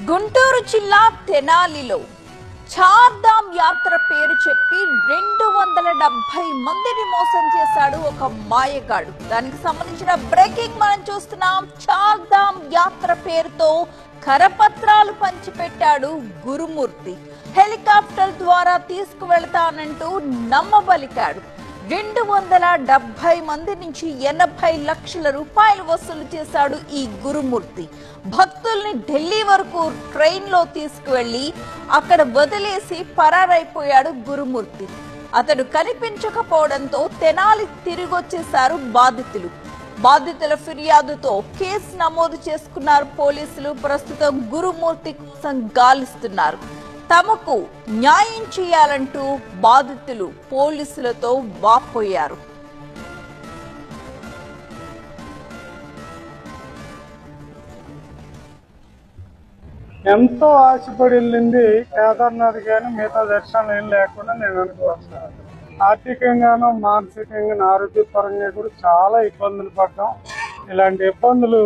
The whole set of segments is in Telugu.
గుంటూరు జిల్లా తెనాలిలో చార్ధామ్ యాత్ర పేరు చెప్పి 270 మందిని మోసం చేశాడు ఒక మాయగాడు. దానికి సంబంధించిన బ్రేకింగ్ మనం చూస్తున్నాం. చార్ధామ్ యాత్ర పేరుతో కరపత్రాలు పంచిపెట్టాడు గురుమూర్తి. హెలికాప్టర్ ద్వారా తీసుకువెళతానంటూ నమ్మబలికాడు. 270 మంది నుంచి 80 లక్షల రూపాయలు వసూలు చేశాడు ఈ గురుమూర్తి. భక్తుల్ని ఢిల్లీ వరకు ట్రైన్ లో తీసుకువెళ్లి అక్కడ వదిలేసి పరారైపోయాడు గురుమూర్తి. అతడు కనిపించకపోవడంతో తెనాలి తిరిగొచ్చేశారు బాధితులు. బాధితుల ఫిర్యాదుతో కేసు నమోదు చేసుకున్నారు పోలీసులు. ప్రస్తుతం గురుమూర్తి కోసం గాలిస్తున్నారు. తమకు న్యాయం చేయాలంటూ బాధితులు పోలీసులతో వాపోయారు. ఎంతో ఆశపడి వెళ్ళింది కేదార్నాథ్ కానీ మిగతా దర్శనాలు ఏం లేకుండా నేను అనుకోవచ్చాను. ఆర్థికంగానూ మానసికంగా ఆరోగ్యపరంగా కూడా చాలా ఇబ్బందులు పడ్డాం. ఇలాంటి ఇబ్బందులు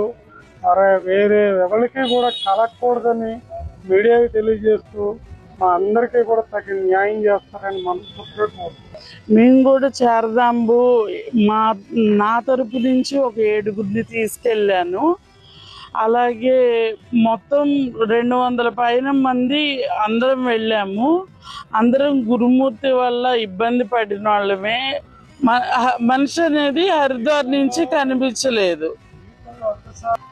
వేరే ఎవరికి కూడా కలగకూడదని మీడియాకి తెలియజేస్తూ మా అందరికీ కూడా తగిన న్యాయం చేస్తారని మనస్ఫూర్తిగా కోరుతున్నాం. మేము కూడా చార్ధాంబు నా తరపు నుంచి ఒక 7గురిని తీసుకెళ్ళాను. అలాగే మొత్తం 200 పైన మంది అందరం వెళ్ళాము. అందరం గురుమూర్తి వల్ల ఇబ్బంది పడిన వాళ్ళమే. మనిషి అనేది హరిద్వార్ నుంచి కనిపించలేదు.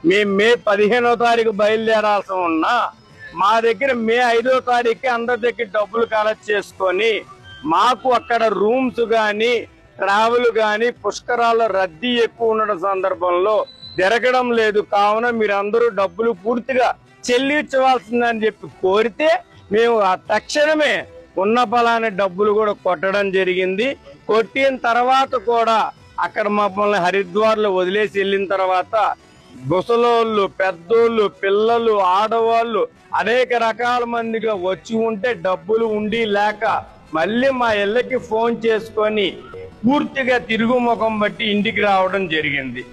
మేము మే 15వ తారీఖు బయలుదేరాల్సి ఉన్నా మా దగ్గర మే 5వ తారీఖు అందరి దగ్గర డబ్బులు కలెక్ట్ చేసుకొని మాకు అక్కడ రూమ్స్ గాని ట్రావెల్ గాని పుష్కరాల్లో రద్దీ ఎక్కువ ఉండడం సందర్భంలో జరగడం లేదు. కావున మీరందరూ డబ్బులు పూర్తిగా చెల్లించవలసిందని చెప్పి కోరితే మేము తక్షణమే ఉన్న ఫలాన్ని డబ్బులు కూడా కొట్టడం జరిగింది. కొట్టిన తర్వాత కూడా అక్కడ మమ్మల్ని హరిద్వార్ లో వదిలేసి వెళ్ళిన తర్వాత ముసలోళ్ళు, పెద్దోళ్ళు, పిల్లలు, ఆడవాళ్ళు అనేక రకాల మందిగా వచ్చి ఉంటే డబ్బులు ఉండి లేక మళ్ళీ మా ఇళ్ళకి ఫోన్ చేసుకొని పూర్తిగా తిరుగుముఖం బట్టి ఇంటికి రావడం జరిగింది.